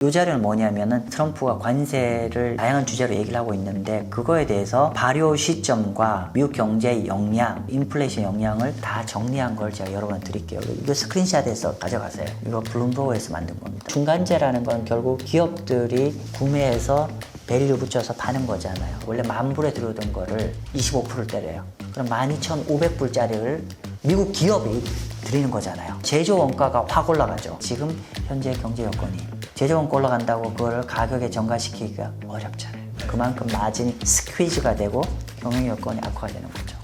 이 자료는 뭐냐면은 트럼프가 관세를 다양한 주제로 얘기를 하고 있는데 그거에 대해서 발효 시점과 미국 경제의 영향, 인플레이션 영향을 다 정리한 걸 제가 여러분한테 드릴게요. 이거 스크린샷에서 가져가세요. 이거 블룸버그에서 만든 겁니다. 중간재라는 건 결국 기업들이 구매해서 밸류 붙여서 파는 거잖아요. 원래 10,000불에 들어오던 거를 25%를 때려요. 그럼 12,500불짜리를 미국 기업이 드리는 거잖아요. 제조 원가가 확 올라가죠. 지금 현재 경제 여건이 제조 원가 올라간다고 그걸 가격에 전가시키기가 어렵잖아요. 그만큼 마진이 스퀴즈가 되고 경영 여건이 악화가 되는 거죠.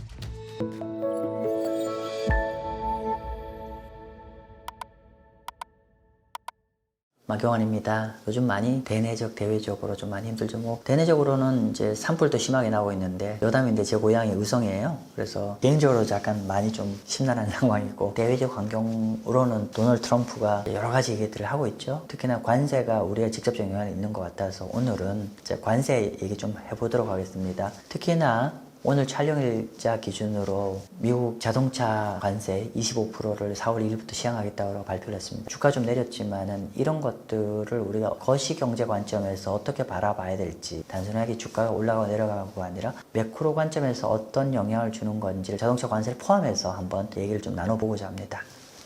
마경환입니다. 요즘 많이 대내적, 대외적으로 좀 많이 힘들죠. 뭐 대내적으로는 이제 산불도 심하게 나오고 있는데 여담인데 제 고향이 의성이에요. 그래서 개인적으로 약간 많이 좀 심란한 상황이고 대외적 환경으로는 도널드 트럼프가 여러 가지 얘기들을 하고 있죠. 특히나 관세가 우리가 직접적인 영향이 있는 것 같아서 오늘은 이제 관세 얘기 좀 해보도록 하겠습니다. 특히나 오늘 촬영일자 기준으로 미국 자동차 관세 25%를 4월 1일부터 시행하겠다고 발표를 했습니다. 주가 좀 내렸지만은 이런 것들을 우리가 거시경제 관점에서 어떻게 바라봐야 될지 단순하게 주가가 올라가고 내려가고가 아니라 매크로 관점에서 어떤 영향을 주는 건지를 자동차 관세를 포함해서 한번 얘기를 좀 나눠보고자 합니다.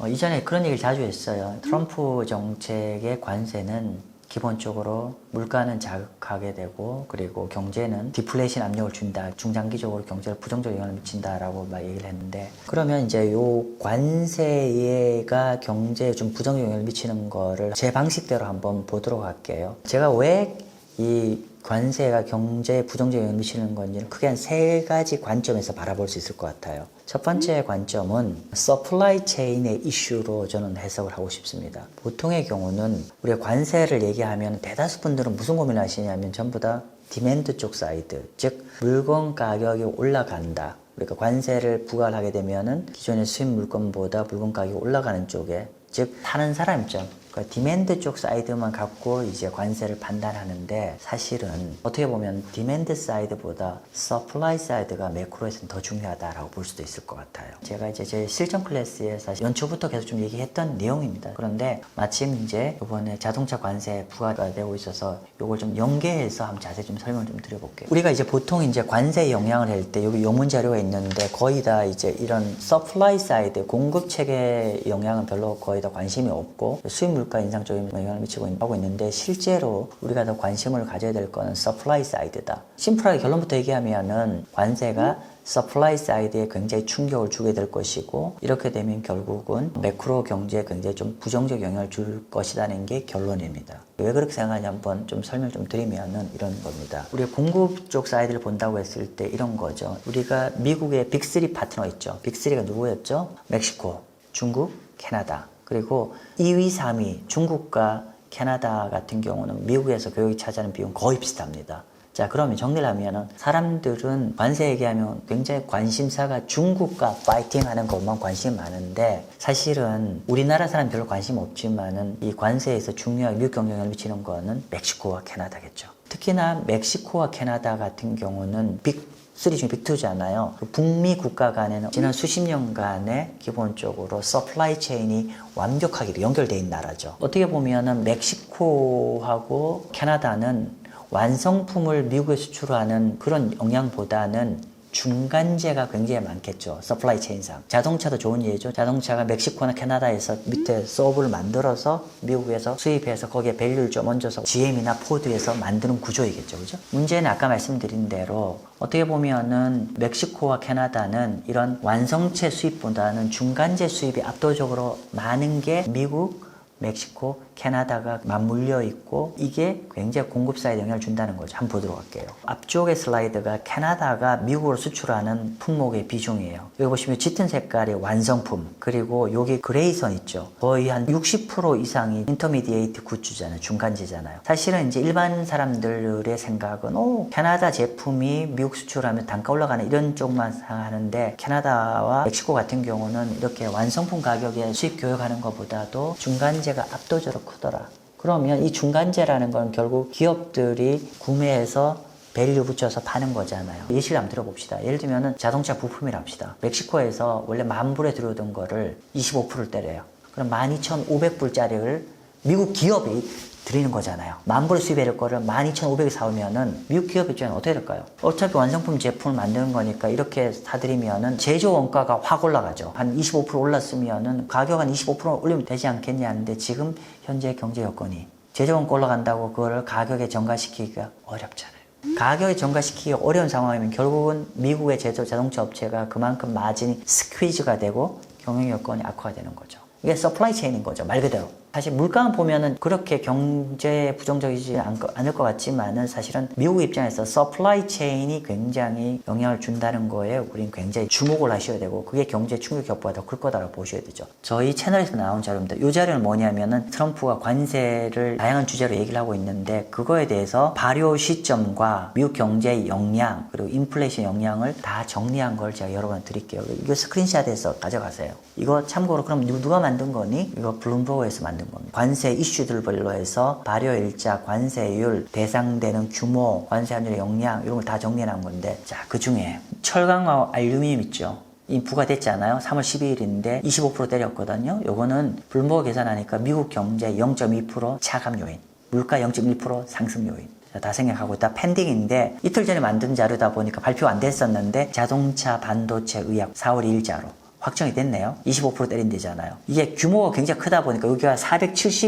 이전에 그런 얘기를 자주 했어요. 트럼프 정책의 관세는 기본적으로 물가는 자극하게 되고 그리고 경제는 디플레이션 압력을 준다. 중장기적으로 경제를 부정적 영향을 미친다라고 막 얘기를 했는데 그러면 이제 요 관세가 경제에 좀 부정적 영향을 미치는 거를 제 방식대로 한번 보도록 할게요. 제가 왜 이 관세가 경제에 부정적 영향을 미치는 건지는 크게 한 3가지 관점에서 바라볼 수 있을 것 같아요. 첫 번째 관점은 서플라이 체인의 이슈로 저는 해석을 하고 싶습니다. 보통의 경우는 우리가 관세를 얘기하면 대다수 분들은 무슨 고민을 하시냐면 전부 다 디맨드 쪽 사이드, 즉 물건 가격이 올라간다. 그러니까 관세를 부과를 하게 되면은 기존의 수입 물건보다 물건 가격이 올라가는 쪽에 즉 사는 사람 입장 그러니까 디맨드 쪽 사이드만 갖고 이제 관세를 판단하는데 사실은 어떻게 보면 디맨드 사이드보다 서플라이 사이드가 매크로에서는 더 중요하다라고 볼 수도 있을 것 같아요. 제가 이제 제 실전 클래스에 사실 연초부터 계속 좀 얘기했던 내용입니다. 그런데 마침 이제 이번에 자동차 관세 부과가 되고 있어서 이걸 좀 연계해서 한번 자세히 좀 설명을 좀 드려볼게요. 우리가 이제 보통 이제 관세 영향을 할 때 여기 요문 자료가 있는데 거의 다 이제 이런 서플라이 사이드 공급 체계 영향은 별로 거의 다 관심이 없고 수입 물가 인상 쪽에 영향을 미치고 하고 있는데 실제로 우리가 더 관심을 가져야 될 거는 서플라이 사이드다. 심플하게 결론부터 얘기하면은 관세가 서플라이 사이드에 굉장히 충격을 주게 될 것이고 이렇게 되면 결국은 매크로 경제에 굉장히 좀 부정적 영향을 줄 것이라는 게 결론입니다. 왜 그렇게 생각하냐 한번 좀 설명 좀 드리면은 이런 겁니다. 우리가 공급 쪽 사이드를 본다고 했을 때 이런 거죠. 우리가 미국의 빅3 파트너 있죠. 빅3가 누구였죠? 멕시코, 중국, 캐나다. 그리고 2위, 3위 중국과 캐나다 같은 경우는 미국에서 교육이 차지하는 비용 거의 비슷합니다. 자, 그러면 정리를 하면은 사람들은 관세 얘기하면 굉장히 관심사가 중국과 파이팅 하는 것만 관심이 많은데 사실은 우리나라 사람 별로 관심 없지만은 이 관세에서 중요하게 미국 경영을 미치는 거는 멕시코와 캐나다겠죠. 특히나 멕시코와 캐나다 같은 경우는 빅3 중에 빅2잖아요. 북미 국가 간에는 지난 수십 년간에 기본적으로 서플라이 체인이 완벽하게 연결되어 있는 나라죠. 어떻게 보면은 멕시코하고 캐나다는 완성품을 미국에 수출하는 그런 영향보다는 중간재가 굉장히 많겠죠. 서플라이 체인상. 자동차도 좋은 예죠. 자동차가 멕시코나 캐나다에서 밑에 서브를 만들어서 미국에서 수입해서 거기에 밸류를 좀 얹어서 GM이나 포드에서 만드는 구조이겠죠. 그죠? 문제는 아까 말씀드린 대로 어떻게 보면은 멕시코와 캐나다는 이런 완성체 수입보다는 중간재 수입이 압도적으로 많은 게 미국, 멕시코, 캐나다가 맞물려 있고 이게 굉장히 공급 사이드 영향을 준다는 거죠. 한번 보도록 할게요. 앞쪽의 슬라이드가 캐나다가 미국으로 수출하는 품목의 비중이에요. 여기 보시면 짙은 색깔이 완성품 그리고 여기 그레이선 있죠. 거의 한 60% 이상이 인터미디에이트 굿즈잖아요. 중간재잖아요. 사실은 이제 일반 사람들의 생각은 캐나다 제품이 미국 수출하면 단가 올라가는 이런 쪽만 생각하는데 캐나다와 멕시코 같은 경우는 이렇게 완성품 가격에 수입 교역하는 것보다도 중간재가 압도적으로 크더라. 그러면 이 중간재라는 건 결국 기업들이 구매해서 밸류 붙여서 파는 거잖아요. 예시를 한번 들어봅시다. 예를 들면 자동차 부품이라 합시다. 멕시코에서 원래 10,000불에 들어오던 거를 25%를 때려요. 그럼 12,500불짜리를 미국 기업이 드리는 거잖아요. 10,000불 수입해야 될 거를 12,500에 사오면은 미국 기업 입장에는 어떻게 될까요? 어차피 완성품 제품을 만드는 거니까 이렇게 사드리면은 제조 원가가 확 올라가죠. 한 25% 올랐으면은 가격 한 25% 올리면 되지 않겠냐 하는데 지금 현재 경제 여건이 제조 원가 올라간다고 그거를 가격에 전가시키기가 어렵잖아요. 가격에 전가시키기 어려운 상황이면 결국은 미국의 제조 자동차 업체가 그만큼 마진이 스퀴즈가 되고 경영 여건이 악화가 되는 거죠. 이게 서플라이 체인인 거죠. 말 그대로. 사실 물가만 보면은 그렇게 경제에 부정적이지 않을 것 같지만은 사실은 미국 입장에서 서플라이 체인이 굉장히 영향을 준다는 거에 우리는 굉장히 주목을 하셔야 되고 그게 경제 충격 격보다 더 클 거다라고 보셔야 되죠. 저희 채널에서 나온 자료입니다. 이 자료는 뭐냐면은 트럼프가 관세를 다양한 주제로 얘기를 하고 있는데 그거에 대해서 발효 시점과 미국 경제의 영향 그리고 인플레이션 영향을 다 정리한 걸 제가 여러분한테 드릴게요. 이거 스크린샷에서 가져가세요. 이거 참고로 그럼 누가 만든 거니? 이거 블룸버그에서 만든 겁니다. 관세 이슈들별로 해서 발효일자, 관세율, 대상되는 규모, 관세 환율의 영향 이런 걸 다 정리해놓은 건데 자, 그 중에 철강과 알루미늄 있죠. 이 부과됐잖아요. 3월 12일인데 25% 때렸거든요. 요거는 블룸버그 계산하니까 미국 경제 0.2% 차감 요인, 물가 0.1% 상승 요인. 다 생각하고 있다. 펜딩인데 이틀 전에 만든 자료다 보니까 발표 안 됐었는데 자동차, 반도체, 의학 4월 2일자로 확정이 됐네요. 25% 때린대잖아요. 이게 규모가 굉장히 크다 보니까 여기가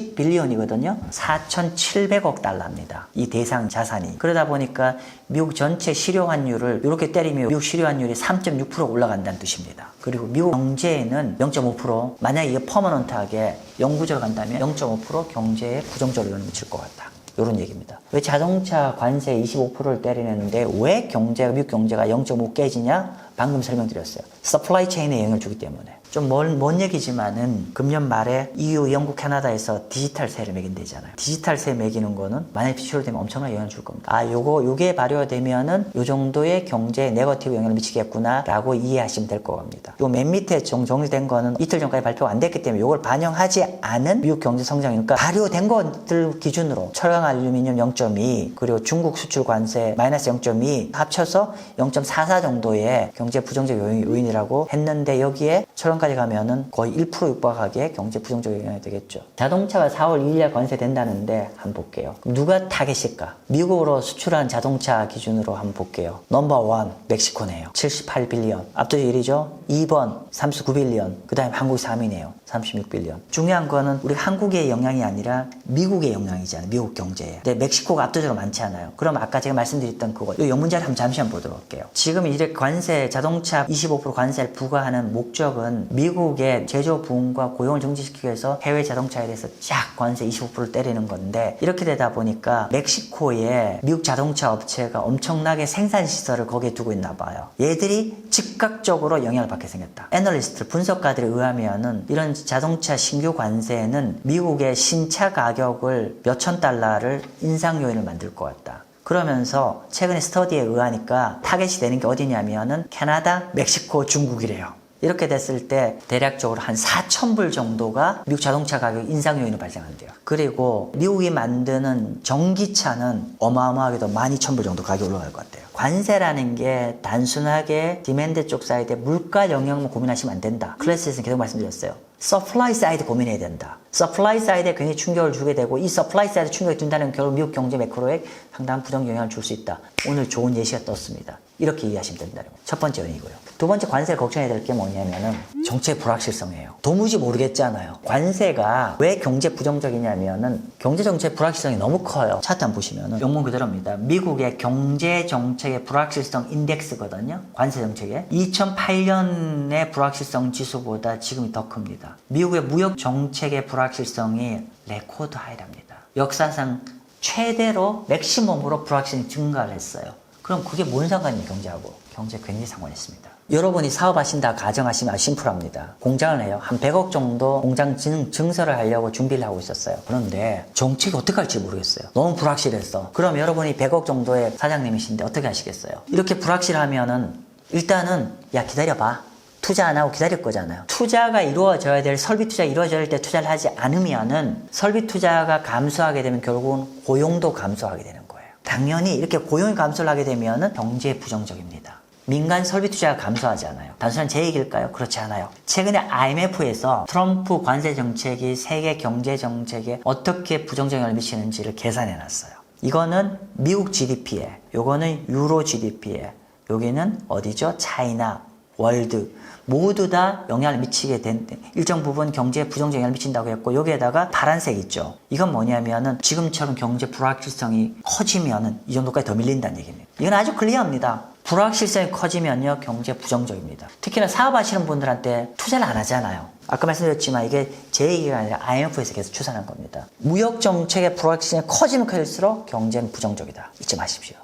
470빌리언이거든요. 4,700억 달러입니다. 이 대상 자산이. 그러다 보니까 미국 전체 실효 환율을 이렇게 때리면 미국 실효 환율이 3.6% 올라간다는 뜻입니다. 그리고 미국 경제에는 0.5% 만약에 이게 퍼머넌트하게 영구적으로 간다면 0.5% 경제에 부정적으로 영향을 미칠 것 같다. 이런 얘기입니다. 왜 자동차 관세 25%를 때리는데 왜 미국 경제가 0.5 깨지냐? 방금 설명드렸어요. 서플라이 체인에 영향을 주기 때문에. 좀 먼 얘기지만은 금년 말에 EU, 영국, 캐나다에서 디지털세를 매긴대잖아요. 디지털세 매기는 거는 만약에 비추얼되면 엄청나게 영향을 줄 겁니다. 요게 발효되면은 요 정도의 경제에 네거티브 영향을 미치겠구나 라고 이해하시면 될 것 같습니다. 요 맨 밑에 정리된 거는 이틀 전까지 발표가 안 됐기 때문에 요걸 반영하지 않은 미국 경제 성장이니까 발효된 것들 기준으로 철강, 알루미늄 0.2 그리고 중국 수출 관세 마이너스 0.2 합쳐서 0.44 정도의 경제 부정적 요인이라고 했는데 여기에 철강까지 가면은 거의 1% 육박하게 경제 부정적 영향이 되겠죠. 자동차가 4월 2일에 관세된다는데 한번 볼게요. 누가 타겟일까? 미국으로 수출한 자동차 기준으로 한번 볼게요. 넘버 1 멕시코네요. 78빌리언. 압도적 1위죠. 2번 39빌리언. 그 다음에 한국이 3위네요. 36빌리언. 중요한 거는 우리 한국의 영향이 아니라 미국의 영향이잖아요. 미국 경제에. 근데 멕시코가 압도적으로 많지 않아요. 그럼 아까 제가 말씀드렸던 그거 이 영문자를 한번 잠시 보도록 할게요. 지금 이제 관세 자동차 25% 관세를 부과하는 목적은 미국의 제조 부문과 고용을 정지시키기 위해서 해외 자동차에 대해서 쫙 관세 25%를 때리는 건데 이렇게 되다 보니까 멕시코에 미국 자동차 업체가 엄청나게 생산 시설을 거기에 두고 있나 봐요. 얘들이 즉각적으로 영향을 받게 생겼다. 애널리스트 분석가들에 의하면은 이런 자동차 신규 관세는 미국의 신차 가격을 몇천 달러를 인상 요인을 만들 것 같다. 그러면서 최근에 스터디에 의하니까 타겟이 되는 게 어디냐면은 캐나다, 멕시코, 중국이래요. 이렇게 됐을 때 대략적으로 한 4,000불 정도가 미국 자동차 가격 인상 요인으로 발생한대요. 그리고 미국이 만드는 전기차는 어마어마하게도 12,000불 정도 가격이 올라갈 것 같아요. 관세라는 게 단순하게 디맨드 쪽 사이드에 물가 영향만 고민하시면 안 된다. 클래스에서는 계속 말씀드렸어요. 서플라이 사이드 고민해야 된다. 서플라이 사이드에 굉장히 충격을 주게 되고 이 서플라이 사이드 충격이 준다는 결국 미국 경제 매크로에 상당한 부정 영향을 줄 수 있다. 오늘 좋은 예시가 떴습니다. 이렇게 이해하시면 된다는 거예요. 첫 번째 요인이고요. 두 번째 관세를 걱정해야 될 게 뭐냐면은 정책 불확실성이에요. 도무지 모르겠잖아요. 관세가 왜 경제 부정적이냐면은 경제 정책 불확실성이 너무 커요. 차트 한번 보시면은 영문 그대로입니다. 미국의 경제 정책의 불확실성 인덱스거든요. 관세 정책에 2008년의 불확실성 지수보다 지금이 더 큽니다. 미국의 무역 정책의 불확실성이 레코드 하이랍니다. 역사상 최대로 맥시멈으로 불확실성이 증가를 했어요. 그럼 그게 뭔 상관이에요, 경제하고? 경제 굉장히 상관있습니다. 여러분이 사업하신다 가정하시면 아주 심플합니다. 공장을 해요. 한 100억 정도 공장 증설을 하려고 준비를 하고 있었어요. 그런데 정책이 어떻게 할지 모르겠어요. 너무 불확실했어. 그럼 여러분이 100억 정도의 사장님이신데 어떻게 하시겠어요? 이렇게 불확실하면은 일단은 야 기다려봐. 투자 안 하고 기다릴 거잖아요. 투자가 이루어져야 될 설비 투자가 이루어져야 할 때 투자를 하지 않으면은 설비 투자가 감소하게 되면 결국은 고용도 감소하게 되는 거예요. 당연히 이렇게 고용이 감소를 하게 되면은 경제에 부정적입니다. 민간 설비 투자가 감소하잖아요. 단순한 제 얘기일까요? 그렇지 않아요. 최근에 IMF에서 트럼프 관세 정책이 세계 경제 정책에 어떻게 부정적 영향을 미치는지를 계산해 놨어요. 이거는 미국 GDP에, 요거는 유로 GDP에, 여기는 어디죠? 차이나, 월드 모두 다 영향을 미치게 된 일정 부분 경제에 부정적 영향을 미친다고 했고, 여기에다가 파란색 있죠. 이건 뭐냐면은 지금처럼 경제 불확실성이 커지면은 이 정도까지 더 밀린다는 얘기입니다. 이건 아주 클리어합니다. 불확실성이 커지면요 경제 부정적입니다. 특히나 사업하시는 분들한테 투자를 안 하잖아요. 아까 말씀드렸지만 이게 제 얘기가 아니라 IMF에서 계속 추산한 겁니다. 무역 정책의 불확실성이 커지면 커질수록 경제는 부정적이다. 잊지 마십시오.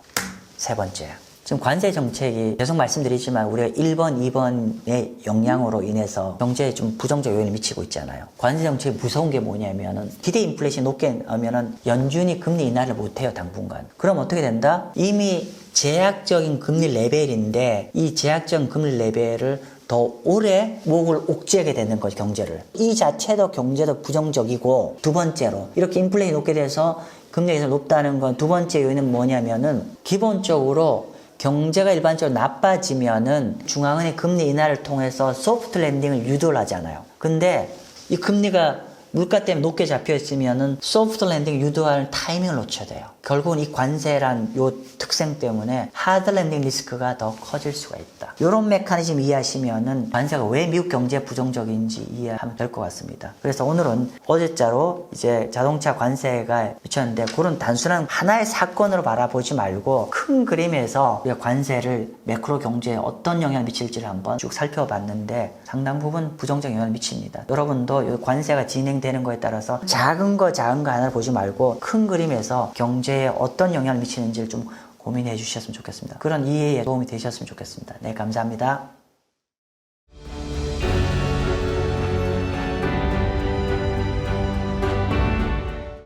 세 번째, 지금 관세 정책이 계속 말씀드리지만 우리가 1번, 2번의 영향으로 인해서 경제에 좀 부정적 영향을 미치고 있잖아요. 관세 정책이 무서운 게 뭐냐면은 기대 인플레이션이 높게 나면은 연준이 금리 인하를 못해요, 당분간. 그럼 어떻게 된다? 이미 제약적인 금리 레벨인데 이 제약적인 금리 레벨을 더 오래 목을 옥죄게 되는 거죠, 경제를. 이 자체도 경제도 부정적이고, 두 번째로 이렇게 인플레이션이 높게 돼서 금리가 높다는 건 두 번째 요인은 뭐냐면은 기본적으로 경제가 일반적으로 나빠지면은 중앙은행 금리 인하를 통해서 소프트 랜딩을 유도를 하잖아요. 근데 이 금리가 물가 때문에 높게 잡혀 있으면은 소프트 랜딩 유도할 타이밍을 놓쳐야 돼요. 결국은 이 관세란 요 특성 때문에 하드 랜딩 리스크가 더 커질 수가 있다. 이런 메커니즘 이해하시면은 관세가 왜 미국 경제에 부정적인지 이해하면 될 것 같습니다. 그래서 오늘은 어제자로 이제 자동차 관세가 미쳤는데 그런 단순한 하나의 사건으로 바라보지 말고 큰 그림에서 우리가 관세를 매크로 경제에 어떤 영향을 미칠지를 한번 쭉 살펴봤는데 상당 부분 부정적 영향을 미칩니다. 여러분도 이 관세가 진행되는 거에 따라서 작은 거 하나를 보지 말고 큰 그림에서 경제에 어떤 영향을 미치는지를 좀 고민해 주셨으면 좋겠습니다. 그런 이해에 도움이 되셨으면 좋겠습니다. 네, 감사합니다.